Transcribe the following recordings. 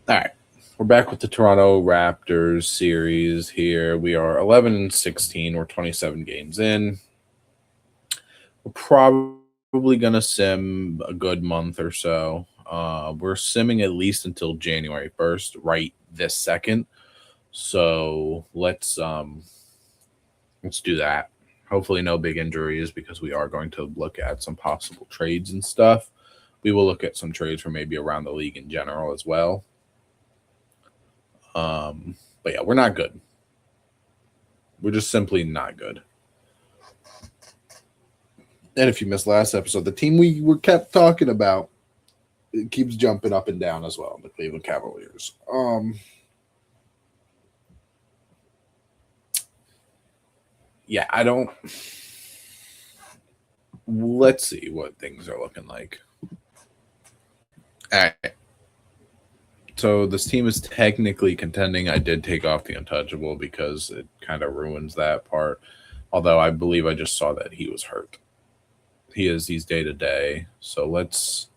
All right. We're back with the Toronto Raptors series here. We are 11 and 16. We're 27 games in. We're probably going to sim a good month or so. We're simming at least until January 1st, right this second. So let's do that. Hopefully no big injuries because we are going to look at some possible trades and stuff. We will look at some trades for maybe around the league in general as well. But yeah, we're not good. We're just simply not good. And if you missed last episode, the team we were kept talking about it keeps jumping up and down as well. The Cleveland Cavaliers. Yeah, I don't. Let's see what things are looking like. All right. So this team is technically contending. I did take off the untouchable because it kind of ruins that part. Although I believe I just saw that he was hurt. He's day to day. So let's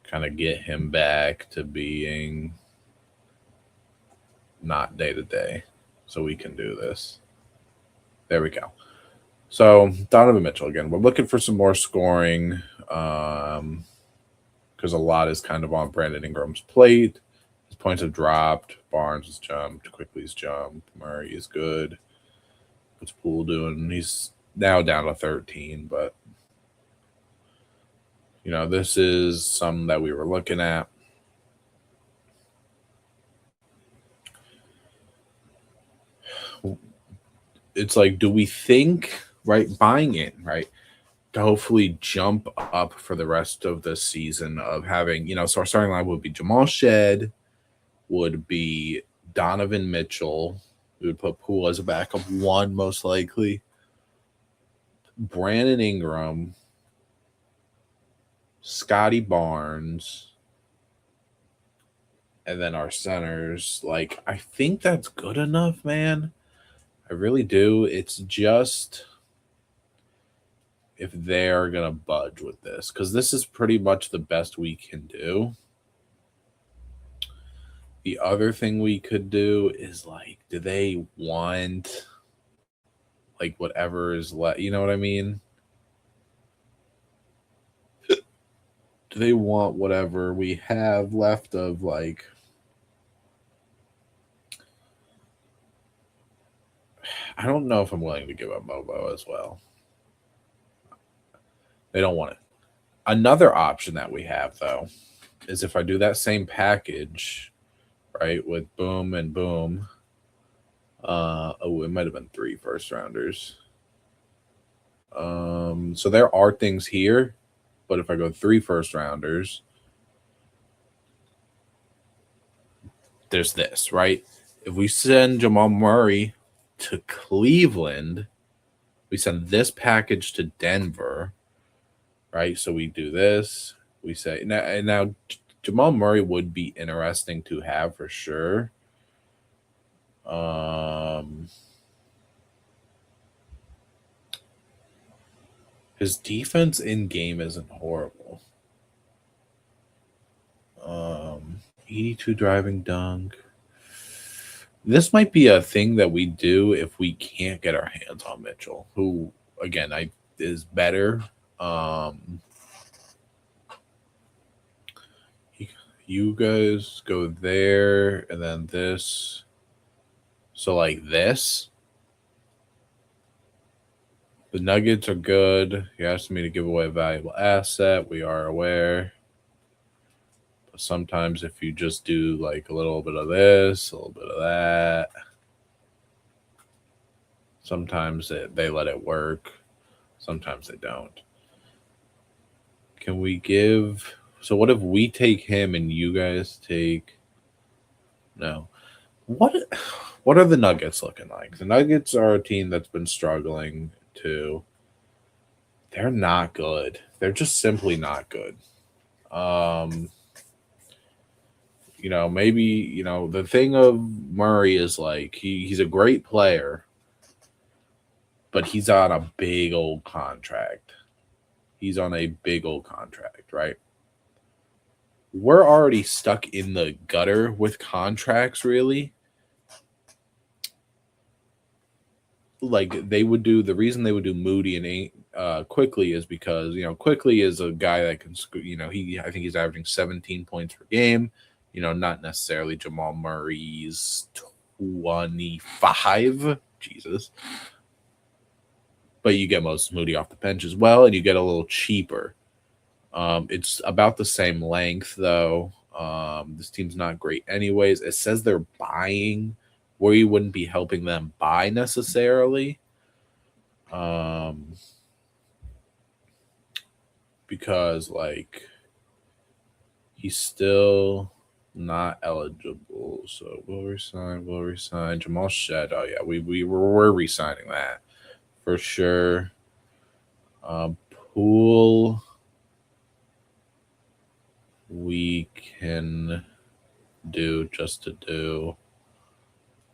kind of get him back to being not day to day. So we can do this. There we go. So Donovan Mitchell again. We're looking for some more scoring because a lot is kind of on Brandon Ingram's plate. His points have dropped. Barnes has jumped. Quickly's jumped. Murray is good. What's Poole doing? He's now down to 13, but this is something that we were looking at. It's like, do we think, right, buying in, right, to hopefully jump up for the rest of the season of having, so our starting line would be Jamal Shed, would be Donovan Mitchell. We would put Poole as a backup one, most likely. Brandon Ingram, Scotty Barnes, and then our centers. Like, I think that's good enough, man. I really do. It's just if they're gonna budge with this, because this is pretty much the best we can do. The other thing we could do is like, do they want like whatever is left? You know what I mean? Do they want whatever we have left of like? I don't know if I'm willing to give up Mobo as well. They don't want it. Another option that we have though is if I do that same package, right, with Boom and Boom. It might have been 3 first rounders. So there are things here, but if I go 3 first rounders, there's this, right? If we send Jamal Murray to Cleveland, we send this package to Denver, right? So we do this. We say now Jamal Murray would be interesting to have for sure. His defense in game isn't horrible. 82 driving dunk. This might be a thing that we do if we can't get our hands on Mitchell, who again I is better. You guys go there and then this. So like this. The Nuggets are good. You asked me to give away a valuable asset. We are aware. But sometimes if you just do like a little bit of this, a little bit of that, sometimes they let it work. Sometimes they don't. Can we give? So what if we take him and you guys take? No. What? What are the Nuggets looking like? The Nuggets are a team that's been struggling too. They're not good. They're just simply not good. Um, maybe the thing of Murray is like he's a great player, but he's on a big old contract. He's on a big old contract, right? we're already stuck in the gutter with contracts, really. Like they would do the reason they would do Moody and Quickly is because Quickly is a guy that can I think he's averaging 17 points per game. Not necessarily Jamal Murray's 25. Jesus. But you get Moses Moody off the bench as well, and you get a little cheaper. It's about the same length though. This team's not great anyways. It says they're buying where you wouldn't be helping them buy necessarily. Because like he's still not eligible. So we'll resign. Jamal Shed. Oh yeah, we're resigning that for sure. Pool we can do just to do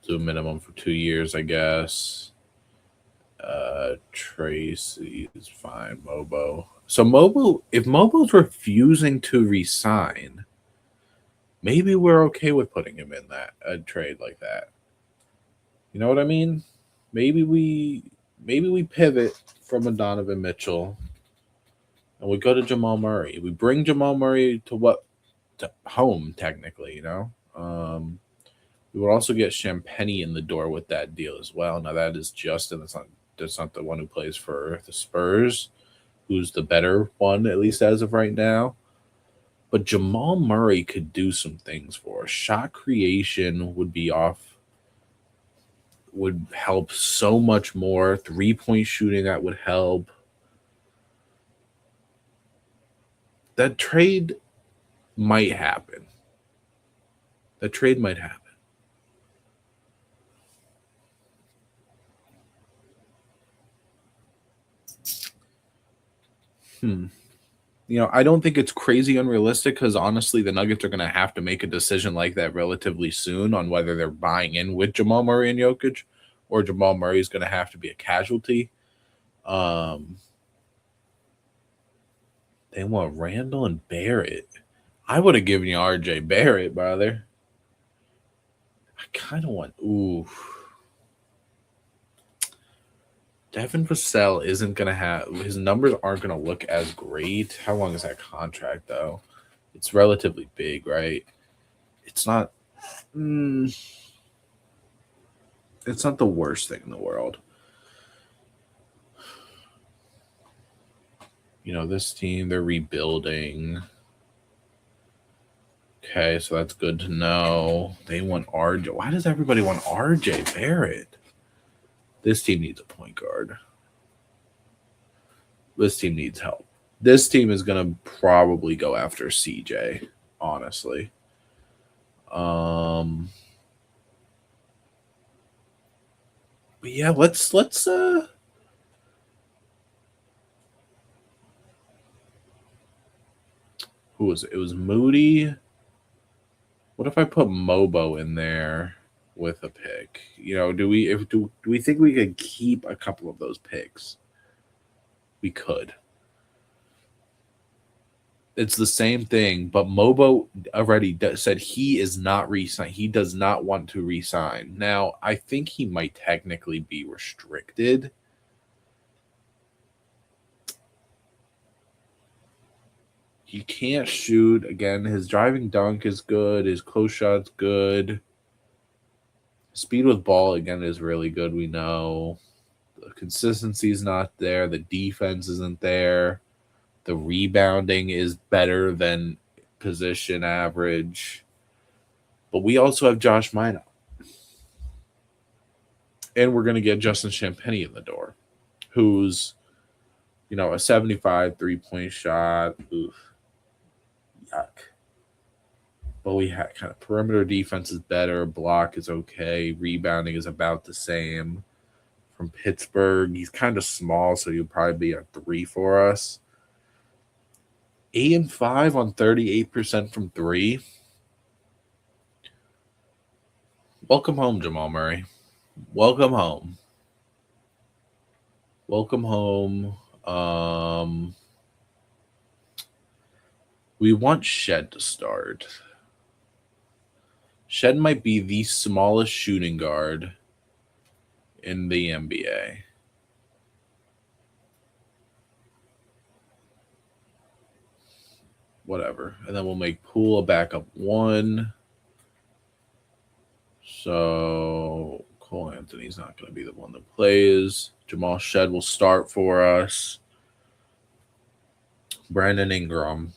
a minimum for 2 years, I guess. Tracy is fine. Mobo. So if Mobo's refusing to resign, maybe we're okay with putting him in that a trade like that. You know what I mean? Maybe we pivot from a Donovan Mitchell and we go to Jamal Murray. We bring Jamal Murray to home technically, we would also get Champagny in the door with that deal as well. Now that is Justin. That's not the one who plays for the Spurs, who's the better one, at least as of right now. But Jamal Murray could do some things for us. Shot creation would help so much more. 3-point shooting, that would help. That trade might happen. I don't think it's crazy unrealistic because honestly, the Nuggets are going to have to make a decision like that relatively soon on whether they're buying in with Jamal Murray and Jokic or Jamal Murray is going to have to be a casualty. They want Randall and Barrett. I would have given you RJ Barrett, brother. I kind of want. Ooh. Devin Vassell isn't going to have. His numbers aren't going to look as great. How long is that contract, though? It's relatively big, right? It's not. It's not the worst thing in the world. This team, they're rebuilding. Okay, so that's good to know. They want RJ. Why does everybody want RJ Barrett? This team needs a point guard. This team needs help. This team is going to probably go after CJ, honestly. But yeah, let's who was it? It was Moody. What if I put Mobo in there with a pick? Do we think we could keep a couple of those picks? We could. It's the same thing, but Mobo already said he is not re-sign. He does not want to re-sign. Now, I think he might technically be restricted. He can't shoot. Again, his driving dunk is good. His close shot's good. Speed with ball, again, is really good, we know. The consistency is not there. The defense isn't there. The rebounding is better than position average. But we also have Josh Minott. And we're going to get Justin Champagny in the door, who's, a 75 3-point shot. Oof. Yuck. But we had kind of perimeter defense is better. Block is okay. Rebounding is about the same. From Pittsburgh, he's kind of small, so he'll probably be a 3 for us. 8-5 on 38% from 3. Welcome home, Jamal Murray. Welcome home. We want Shed to start. Shed might be the smallest shooting guard in the NBA. Whatever. And then we'll make Poole a backup 1. So Cole Anthony's not going to be the one that plays. Jamal Shed will start for us. Brandon Ingram.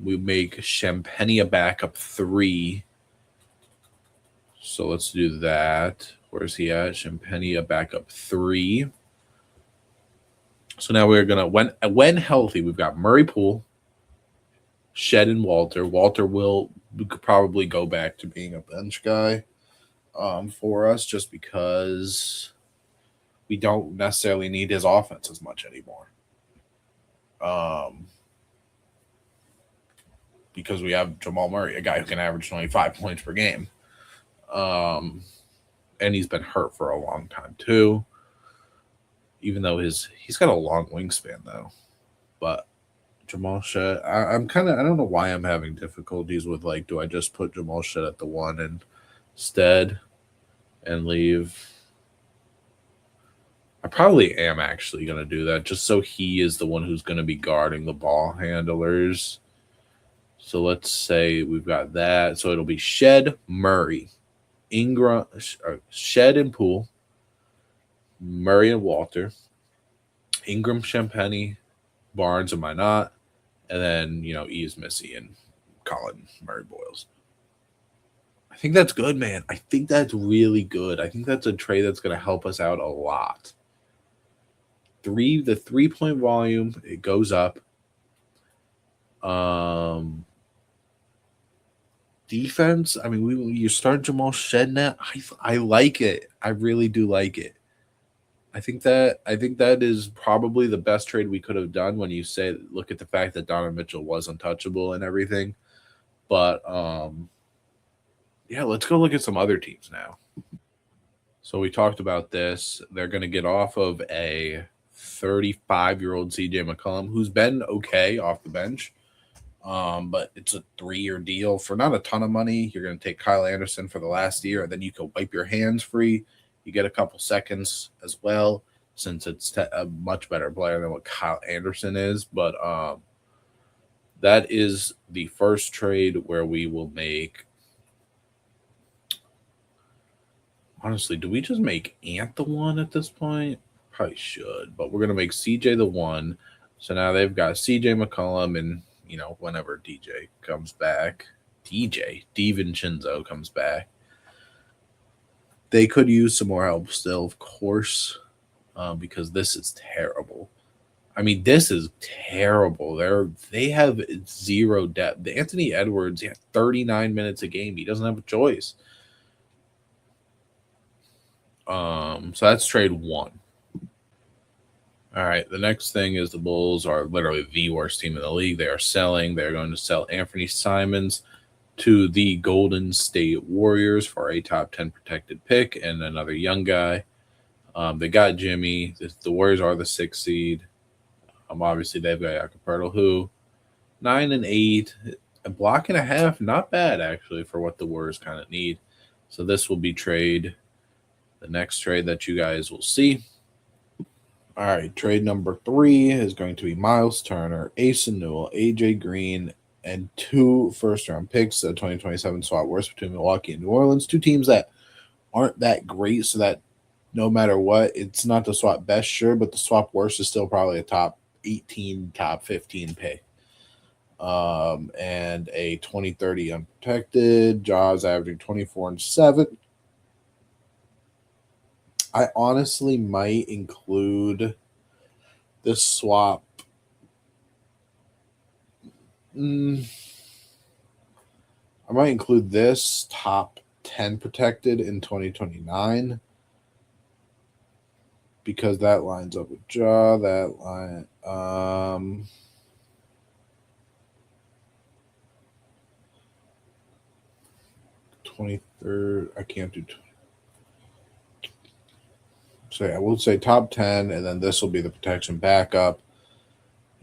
We make Champagnie a backup 3. So let's do that. Where's he at? Champagnie a backup 3. So now we're going to, when healthy, we've got Murray, Poole, Shed, and Walter. Walter will probably go back to being a bench guy for us just because we don't necessarily need his offense as much anymore. Because we have Jamal Murray, a guy who can average 25 points per game. And he's been hurt for a long time too. Even though he's got a long wingspan though. But Jamal Shed, I don't know why I'm having difficulties with like, do I just put Jamal Shed at the 1 instead and leave? I probably am actually going to do that just so he is the one who's going to be guarding the ball handlers. So let's say we've got that. So it'll be Shed, Murray, Ingram, Shed and Poole, Murray and Walter, Ingram, Champagnie, Barnes and Minot, and then, Eves, Missy, and Colin Murray Boyles. I think that's good, man. I think that's really good. I think that's a trade that's going to help us out a lot. The 3-point volume, it goes up. Defense, I mean, you start Jamal Shed now. I like it. I really do like it. I think that is probably the best trade we could have done when you say look at the fact that Donovan Mitchell was untouchable and everything. But yeah, let's go look at some other teams now. So we talked about this. They're going to get off of a 35-year-old CJ McCollum who's been okay off the bench. But it's a 3-year deal for not a ton of money. You're going to take Kyle Anderson for the last year, and then you can wipe your hands free. You get a couple seconds as well, since it's a much better player than what Kyle Anderson is. But that is the first trade where we will make. Honestly, do we just make Ant the 1 at this point? Probably should, but we're going to make CJ the 1. So now they've got CJ McCollum and, whenever DJ comes back, DiVincenzo comes back. They could use some more help still, of course, because this is terrible. I mean, this is terrible. They have zero depth. Anthony Edwards, 39 minutes a game. He doesn't have a choice. So that's trade 1. All right, the next thing is the Bulls are literally the worst team in the league. They are selling. They're going to sell Anthony Simons to the Golden State Warriors for a top 10 protected pick and another young guy. They got Jimmy. The Warriors are the 6th seed. Obviously, they've got Jakob Poeltl, who 9 and 8, a block and a half, not bad actually for what the Warriors kind of need. So this will be the next trade that you guys will see. All right, trade number 3 is going to be Miles Turner, Asa Newell, AJ Green, and 2 first-round picks, the 2027 swap worst between Milwaukee and New Orleans. 2 teams that aren't that great, so that no matter what, it's not the swap best, sure, but the swap worst is still probably a top 18, top 15 pick. And a 2030 unprotected. Jaws averaging 24 and 7. I honestly might include this swap. I might include this top 10 protected in 2029 because that lines up with Ja. That line. 23rd. I can't do. So yeah, we'll say top 10, and then this will be the protection backup.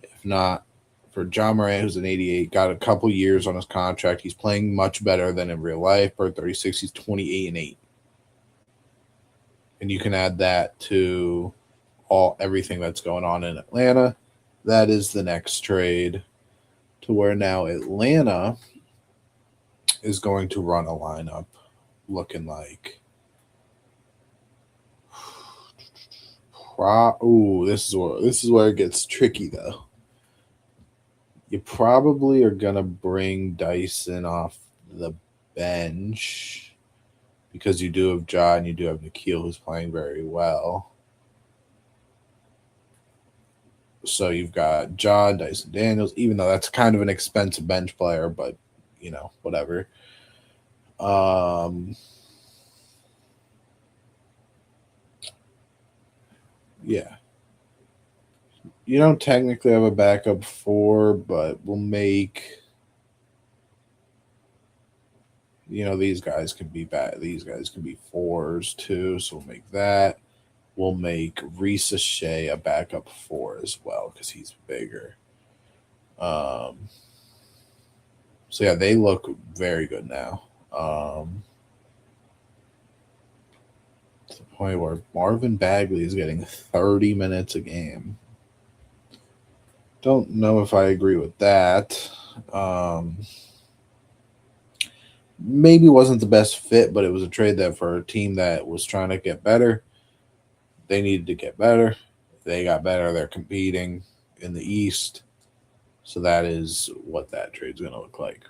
If not, for John Morant, who's an 88, got a couple years on his contract. He's playing much better than in real life. Per 36, he's 28-8. And you can add that to everything that's going on in Atlanta. That is the next trade to where now Atlanta is going to run a lineup looking like this is where it gets tricky though. You probably are gonna bring Dyson off the bench because you do have Ja and you do have Nikhil, who's playing very well. So you've got Ja, Dyson Daniels, even though that's kind of an expensive bench player, but whatever. Yeah. You don't technically have a backup 4, but we'll make these guys can be bad. These guys can be 4s too, so we'll make that. We'll make Risa Shea a backup 4 as well because he's bigger. So yeah, they look very good now. To the point where Marvin Bagley is getting 30 minutes a game. Don't know if I agree with that. Maybe wasn't the best fit, but it was a trade that for a team that was trying to get better, they needed to get better. They got better. They're competing in the East. So that is what that trade's going to look like.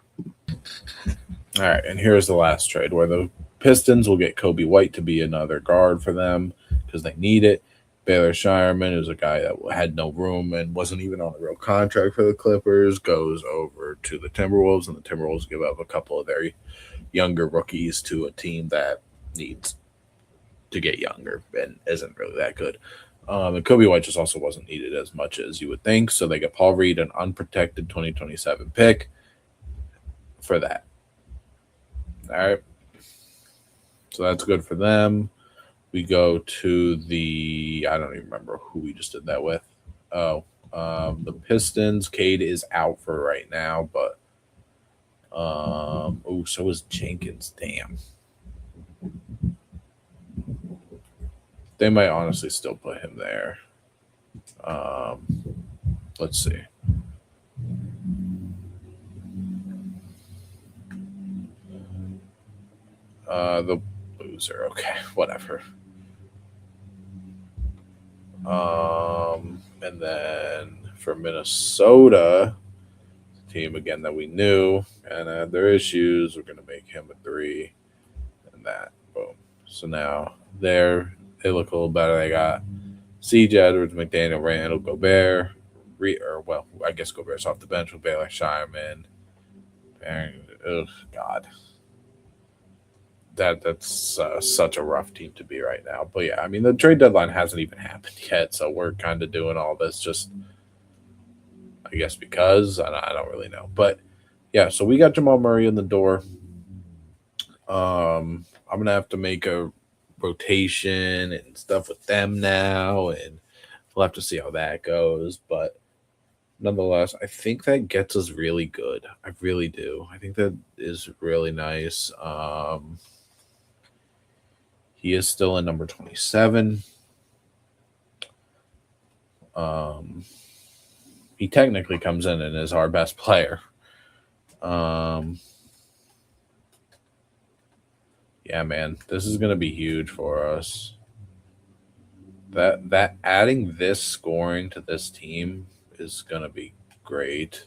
All right, and here's the last trade where the Pistons will get Kobe White to be another guard for them because they need it. Baylor Shireman, who's a guy that had no room and wasn't even on a real contract for the Clippers, goes over to the Timberwolves, and the Timberwolves give up a couple of their younger rookies to a team that needs to get younger and isn't really that good. And Kobe White just also wasn't needed as much as you would think, so they get Paul Reed, an unprotected 2027 pick for that. All right. So that's good for them. We go to I don't even remember who we just did that with. The Pistons. Cade is out for right now, but so is Jenkins. Damn. They might honestly still put him there. Let's see. The loser. Okay, whatever. And then for Minnesota, team again that we knew and had their issues, we're gonna make him a 3, and that boom. So now they look a little better. They got C.J. Edwards, McDaniel, Randall, Gobert, I guess Gobert's off the bench with Baylor Shireman. Oh God. That's such a rough team to be right now. But yeah, I mean, the trade deadline hasn't even happened yet, so we're kind of doing all this just, I guess, because I don't really know. But yeah, so we got Jamal Murray in the door. I'm gonna have to make a rotation and stuff with them now, and we'll have to see how that goes. But nonetheless, I think that gets us really good. I really do. I think that is really nice. He is still in number 27. He technically comes in and is our best player. Yeah, man, this is going to be huge for us. That adding this scoring to this team is going to be great.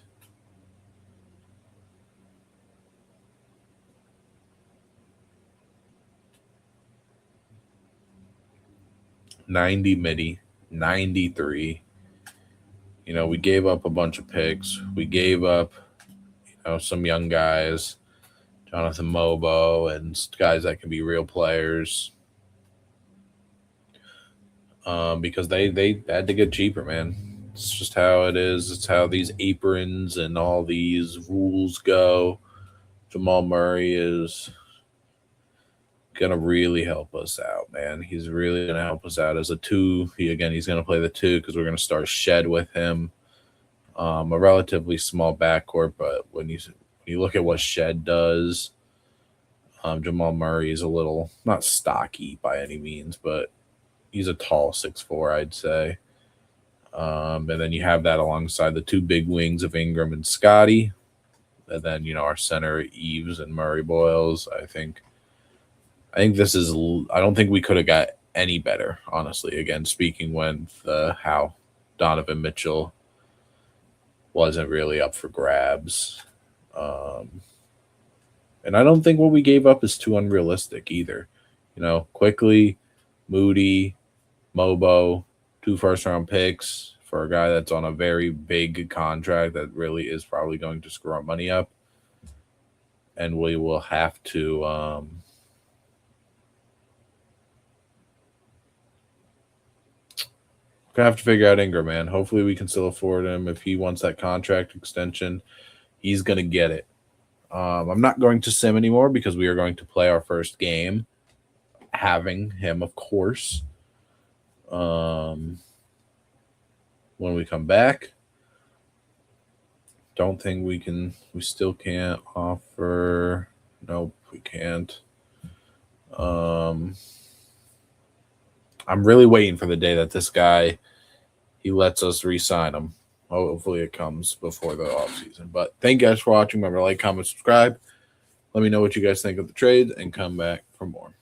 $90 midi, 93. We gave up a bunch of picks. We gave up, some young guys, Jonathan Mobo, and guys that can be real players. Because they had to get cheaper, man. It's just how it is. It's how these aprons and all these rules go. Jamal Murray is gonna really help us out, man. He's really gonna help us out as a 2. He's gonna play the 2 because we're gonna start Shed with him. A relatively small backcourt, but when you look at what Shed does, Jamal Murray is a little not stocky by any means, but he's a tall 6'4", I'd say. And then you have that alongside the two big wings of Ingram and Scotty. And then, our center, Eves and Murray Boyles. I think this is, I don't think we could have got any better, honestly. Again, speaking when how Donovan Mitchell wasn't really up for grabs. And I don't think what we gave up is too unrealistic either. Quickly, Moody, Mobo, 2 first-round picks for a guy that's on a very big contract that really is probably going to screw our money up. And we will have to figure out Ingram, man. Hopefully we can still afford him. If he wants that contract extension, he's going to get it. I'm not going to sim anymore because we are going to play our first game, having him, of course. When we come back, don't think we still can't offer. Nope, we can't. I'm really waiting for the day that this guy, he lets us re-sign him. Hopefully it comes before the offseason. But thank you guys for watching. Remember to like, comment, subscribe. Let me know what you guys think of the trade and come back for more.